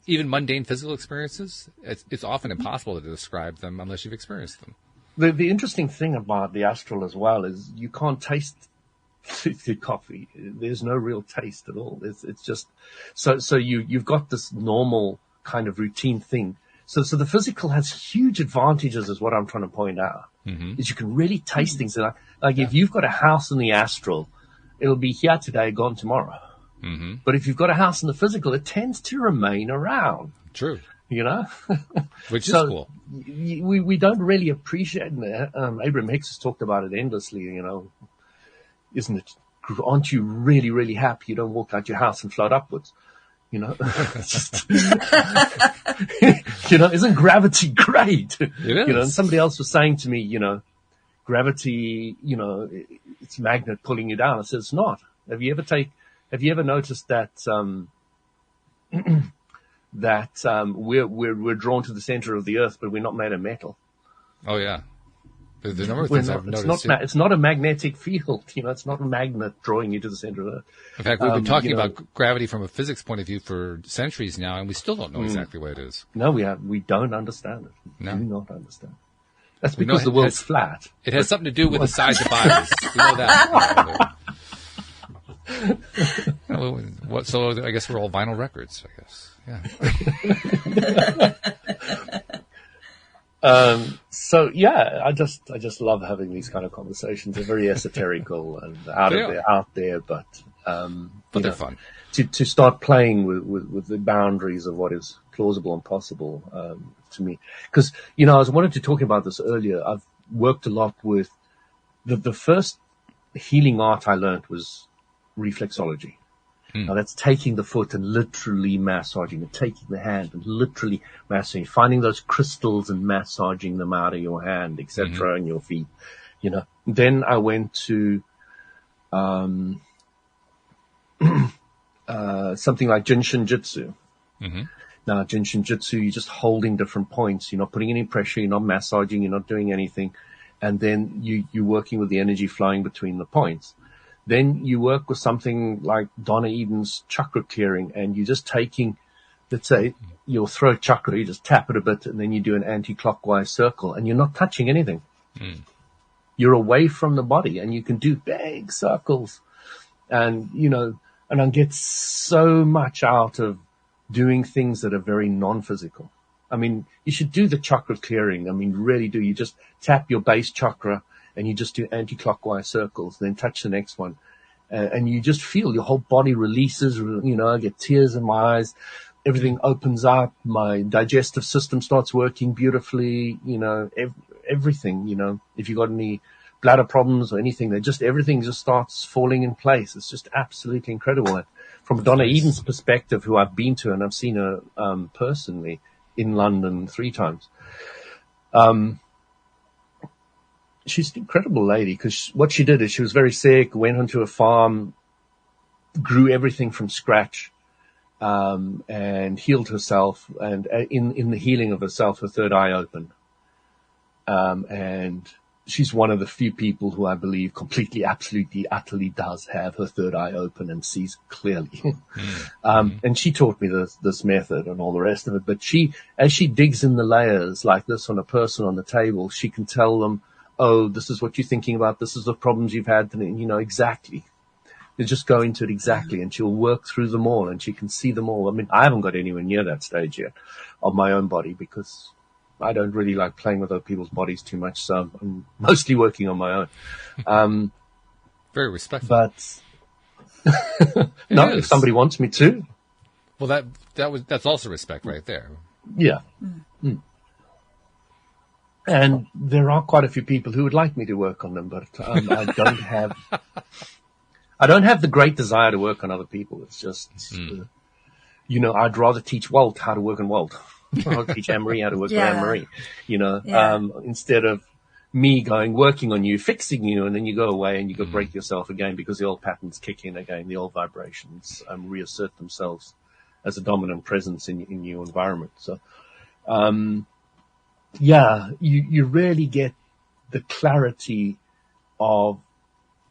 Even mundane physical experiences? It's often impossible to describe them unless you've experienced them. The interesting thing about the astral as well is you can't taste the coffee. There's no real taste at all. It's just, so you've got this normal kind of routine thing. So the physical has huge advantages, is what I'm trying to point out. Mm-hmm. Is you can really taste things. Like if you've got a house in the astral, it'll be here today, gone tomorrow. Mm-hmm. But if you've got a house in the physical, it tends to remain around. True. You know? Which is cool. We don't really appreciate it. Abraham Hicks has talked about it endlessly, you know. Isn't it? Aren't you really, really happy you don't walk out your house and float upwards? You know, just, you know, isn't gravity great? It is. You know, and somebody else was saying to me, you know, gravity, you know, it's a magnet pulling you down. I said, it's not. Have you ever noticed that, we're drawn to the center of the earth, but we're not made of metal? Oh yeah. There's a number of things I've noticed. It's not a magnetic field. You know, it's not a magnet drawing you to the center of the earth. In fact, we've been talking about gravity from a physics point of view for centuries now, and we still don't know exactly what it is. No, we don't understand it. We do not understand. That's We because know the world's flat. It has something to do with the size of bodies. We know that. So I guess we're all vinyl records, I guess. Yeah. So yeah, I just love having these kind of conversations. They're very esoterical and out there, but they're fun. To start playing with the boundaries of what is plausible and possible, to me. Because, you know, I wanted to talk about this earlier. I've worked a lot with the first healing art I learned was reflexology. Now that's taking the foot and literally massaging it, taking the hand and literally massaging, finding those crystals and massaging them out of your hand, etc., and your feet, you know. Then I went to something like Jinshin Jitsu. Mm-hmm. Now, Jinshin Jitsu, you're just holding different points. You're not putting any pressure. You're not massaging. You're not doing anything. And then you're working with the energy flowing between the points. Then you work with something like Donna Eden's chakra clearing, and you're just taking, let's say, your throat chakra, you just tap it a bit, and then you do an anti-clockwise circle, and you're not touching anything. You're away from the body, and you can do big circles. And, you know, and I get so much out of doing things that are very non-physical. I mean, you should do the chakra clearing. I mean, really do. You just tap your base chakra, and you just do anti-clockwise circles, then touch the next one. And you just feel your whole body releases, you know, I get tears in my eyes. Everything opens up. My digestive system starts working beautifully, you know, everything, you know. If you've got any bladder problems or anything, everything just starts falling in place. It's just absolutely incredible. From Donna Eden's perspective, who I've been to, and I've seen her personally in London 3 times, she's an incredible lady, because what she did is she was very sick, went onto a farm, grew everything from scratch, and healed herself. And in the healing of herself, her third eye opened. And she's one of the few people who I believe completely, absolutely, utterly does have her third eye open and sees clearly. And she taught me this method and all the rest of it. But as she digs in the layers like this on a person on the table, she can tell them, oh, this is what you're thinking about. This is the problems you've had. And, you know, exactly. You just go into it exactly, and she'll work through them all, and she can see them all. I mean, I haven't got anywhere near that stage yet of my own body, because I don't really like playing with other people's bodies too much. So I'm mostly working on my own. Very respectful. But no, if somebody wants me to. Well, that's also respect right there. Yeah. And there are quite a few people who would like me to work on them, but I don't have the great desire to work on other people. It's just, you know, I'd rather teach Walt how to work on Walt. I'll teach Anne-Marie how to work on Anne-Marie, you know, instead of me working on you, fixing you, and then you go away and you go break yourself again because the old patterns kick in again, the old vibrations reassert themselves as a dominant presence in your environment. So, you really get the clarity of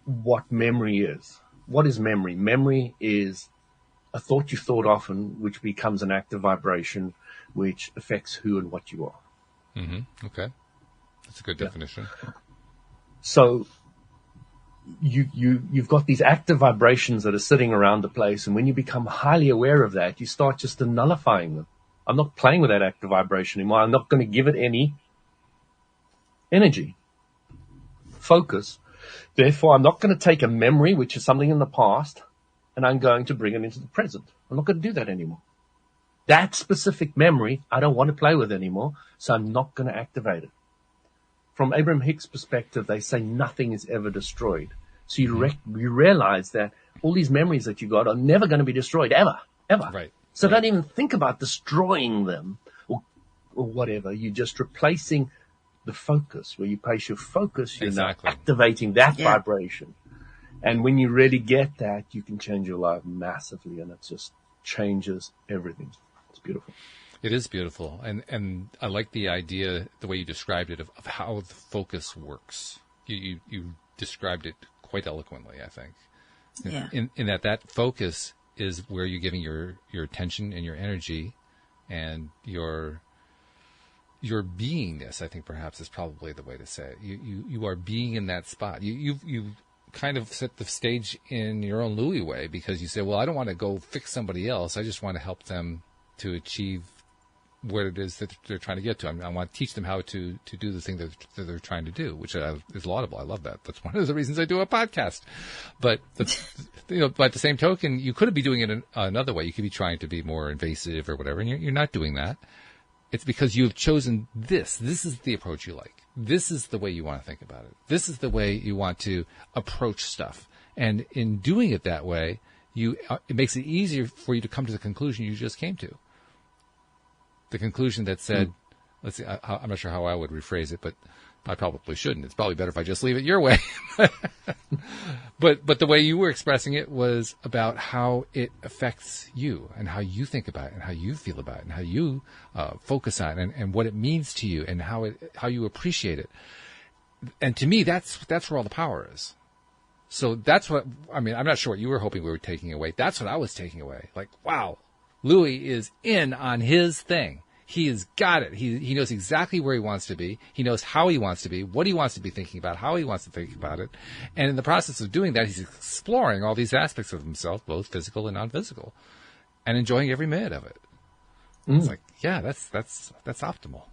what memory is. What is memory? Memory is a thought you've thought often, which becomes an active vibration, which affects who and what you are. Mm-hmm. Okay. That's a good definition. So you've got these active vibrations that are sitting around the place, and when you become highly aware of that, you start just nullifying them. I'm not playing with that active vibration anymore. I'm not going to give it any energy, focus. Therefore, I'm not going to take a memory, which is something in the past, and I'm going to bring it into the present. I'm not going to do that anymore. That specific memory, I don't want to play with anymore, so I'm not going to activate it. From Abraham Hicks' perspective, they say nothing is ever destroyed. So you realize that all these memories that you got are never going to be destroyed, ever. Right. So don't even think about destroying them or whatever. You're just replacing the focus. Where you place your focus, you're now activating that vibration. And when you really get that, you can change your life massively, and it just changes everything. It's beautiful. It is beautiful. And I like the idea, the way you described it, of how the focus works. You described it quite eloquently, I think. Yeah. In that focus is where you're giving your attention and your energy and your beingness, I think perhaps is probably the way to say it. You are being in that spot. You kind of set the stage in your own Louis way, because you say, well, I don't want to go fix somebody else. I just want to help them to achieve what it is that they're trying to get to. I want to teach them how to do the thing that they're trying to do, which is laudable. I love that. That's one of the reasons I do a podcast. But by the same token, you could be doing it another way. You could be trying to be more invasive or whatever, and you're not doing that. It's because you've chosen this. This is the approach you like. This is the way you want to think about it. This is the way you want to approach stuff. And in doing it that way, it makes it easier for you to come to the conclusion you just came to. The conclusion that said, let's see, I'm not sure how I would rephrase it, but I probably shouldn't. It's probably better if I just leave it your way. But the way you were expressing it was about how it affects you and how you think about it and how you feel about it and how you focus on it and what it means to you and how you appreciate it. And to me, that's where all the power is. So that's what, I mean, I'm not sure what you were hoping we were taking away. That's what I was taking away. Like, wow, Louis is in on his thing. He has got it. He knows exactly where he wants to be. He knows how he wants to be, what he wants to be thinking about, how he wants to think about it. And in the process of doing that, he's exploring all these aspects of himself, both physical and non-physical, and enjoying every minute of it. It's like, yeah, that's optimal.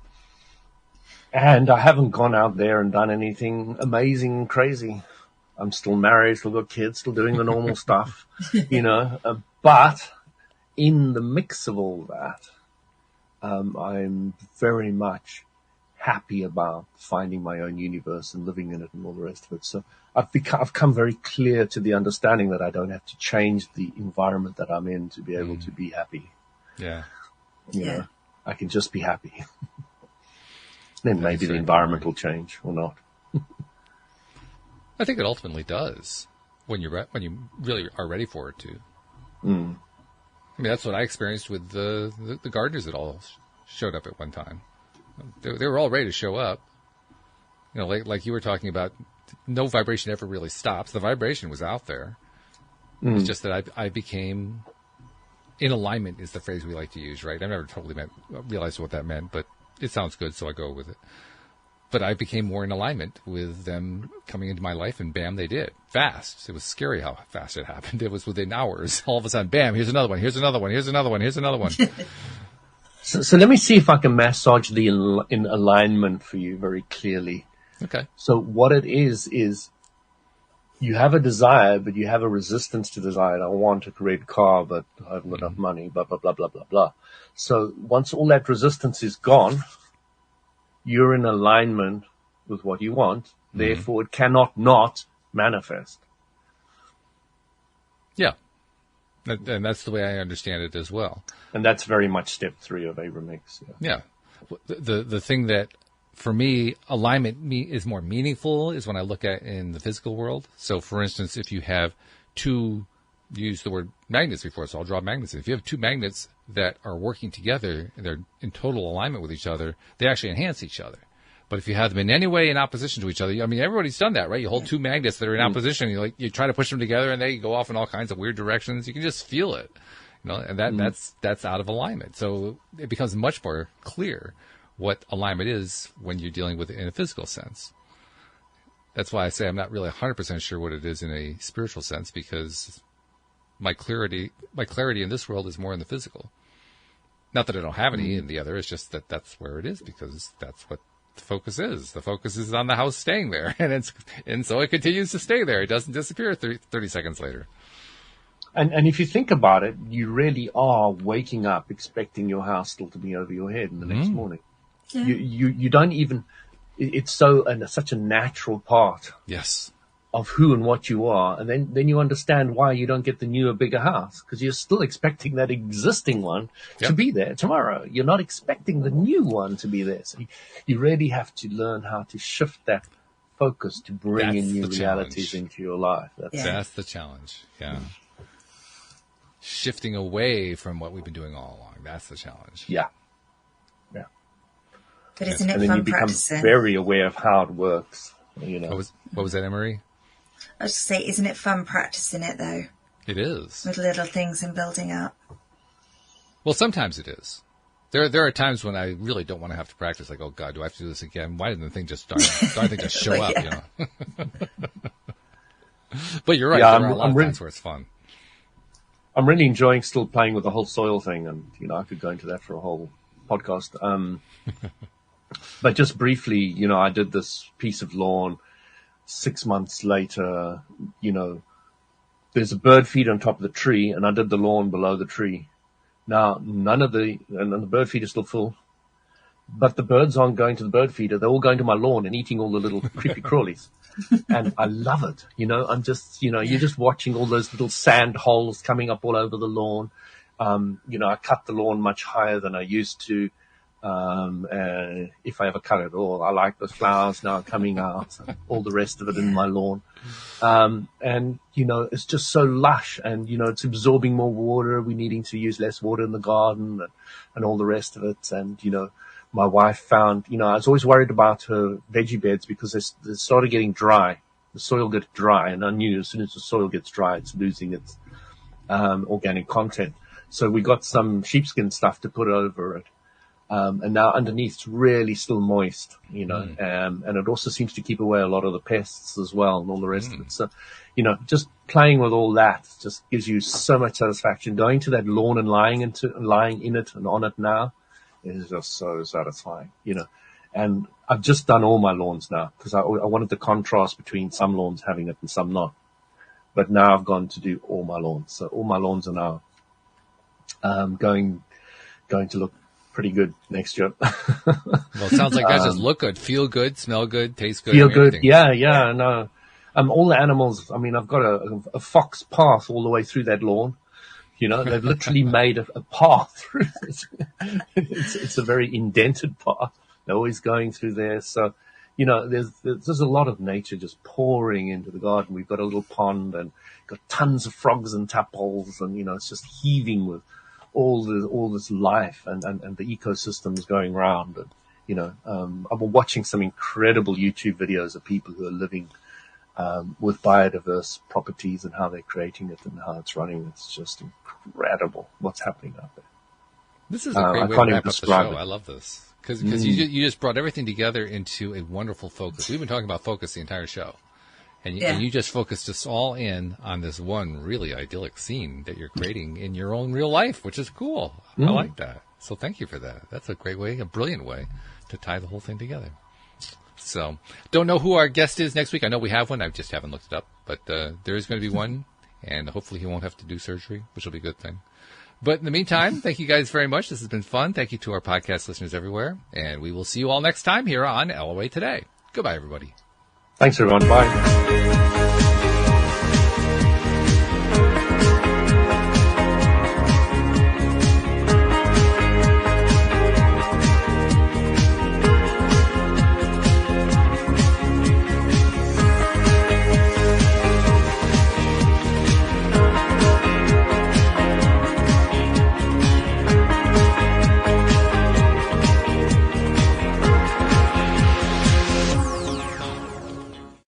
And I haven't gone out there and done anything amazing and crazy. I'm still married, still got kids, still doing the normal stuff, but in the mix of all that, I'm very much happy about finding my own universe and living in it and all the rest of it. So I've come very clear to the understanding that I don't have to change the environment that I'm in to be able to be happy. Yeah. You know, I can just be happy. Then maybe the environment will change or not. I think it ultimately does when you really are ready for it to. I mean, that's what I experienced with the gardeners that all showed up at one time. They were all ready to show up. You know, like you were talking about, no vibration ever really stops. The vibration was out there. It's just that I became in alignment is the phrase we like to use, right? I've never totally realized what that meant, but it sounds good, so I go with it. But I became more in alignment with them coming into my life, and bam, they did. Fast. It was scary how fast it happened. It was within hours. All of a sudden, bam, here's another one, here's another one, here's another one, here's another one. So let me see if I can massage the in alignment for you very clearly. Okay. So what it is you have a desire, but you have a resistance to desire. I want a red car, but I haven't got enough money, blah, blah, blah, blah, blah, blah. So once all that resistance is gone, you're in alignment with what you want. Therefore, it cannot not manifest. Yeah. And that's the way I understand it as well. And that's very much step 3 of Abraham Hicks. Yeah. The thing that for me, alignment is more meaningful is when I look at in the physical world. So, for instance, if you have two, you used the word magnets before, so I'll draw magnets. If you have two magnets that are working together and they're in total alignment with each other, they actually enhance each other. But if you have them in any way in opposition to each other, I mean, everybody's done that, right? You hold two magnets that are in opposition, you try to push them together, and they go off in all kinds of weird directions. You can just feel it, and that's out of alignment. So it becomes much more clear what alignment is when you're dealing with it in a physical sense. That's why I say I'm not really 100% sure what it is in a spiritual sense, because my clarity in this world is more in the physical. Not that I don't have any in the other, it's just that that's where it is, because that's what the focus is. The focus is on the house staying there, and so it continues to stay there. It doesn't disappear 30 seconds later. And if you think about it, you really are waking up expecting your house still to be over your head in the next morning. Yeah. You don't even. It's such a natural part. Yes. Of who and what you are, and then you understand why you don't get the newer, bigger house, because you're still expecting that existing one to be there tomorrow. You're not expecting the new one to be there. So you really have to learn how to shift that focus to bring in new realities into your life. That's the challenge. Yeah. Shifting away from what we've been doing all along. That's the challenge. Yeah. But isn't it fun fun you become practicing? Very aware of how it works. What was that, Anne-Marie? I was just say, isn't it fun practicing it though? It is. With little things and building up. Well, sometimes it is. There are times when I really don't want to have to practice. Like, oh God, do I have to do this again? Why didn't the thing just start? Why didn't it just show up? But you're right. There are a lot of times where it's fun. I'm really enjoying still playing with the whole soil thing, and I could go into that for a whole podcast. But just briefly, I did this piece of lawn. 6 months later, there's a bird feed on top of the tree, and I did the lawn below the tree. Now, and the bird feed is still full, but the birds aren't going to the bird feeder. They're all going to my lawn and eating all the little creepy crawlies. And I love it. I'm just, you're just watching all those little sand holes coming up all over the lawn. I cut the lawn much higher than I used to. If I ever cut it at all, I like the flowers now coming out, all the rest of it in my lawn. And it's just so lush, and, it's absorbing more water. We're needing to use less water in the garden and all the rest of it. And, my wife found, I was always worried about her veggie beds because they started getting dry. The soil gets dry, and I knew as soon as the soil gets dry, it's losing its, organic content. So we got some sheepskin stuff to put over it. And now underneath it's really still moist, and it also seems to keep away a lot of the pests as well and all the rest of it. So, just playing with all that just gives you so much satisfaction. Going to that lawn and lying in it and on it now is just so satisfying, and I've just done all my lawns now because I wanted the contrast between some lawns having it and some not. But now I've gone to do all my lawns. So all my lawns are now, going to look pretty good next year. Well, it sounds like that just look good, feel good, smell good, taste good. Feel good. Yeah. No. All the animals, I've got a fox path all the way through that lawn. They've literally made a path through this. It's a very indented path. They're always going through there. So, there's a lot of nature just pouring into the garden. We've got a little pond and got tons of frogs and tadpoles, and, it's just heaving with all this life and the ecosystems going around. And, I've been watching some incredible YouTube videos of people who are living, with biodiverse properties and how they're creating it and how it's running. It's just incredible what's happening out there. This is a great way to wrap up the show. I love this because you just brought everything together into a wonderful focus. We've been talking about focus the entire show. And you just focused us all in on this one really idyllic scene that you're creating in your own real life, which is cool. I like that. So thank you for that. That's a great way, a brilliant way to tie the whole thing together. So don't know who our guest is next week. I know we have one. I just haven't looked it up. But there is going to be one, and hopefully he won't have to do surgery, which will be a good thing. But in the meantime, thank you guys very much. This has been fun. Thank you to our podcast listeners everywhere. And we will see you all next time here on LOA Today. Goodbye, everybody. Thanks, everyone. Bye.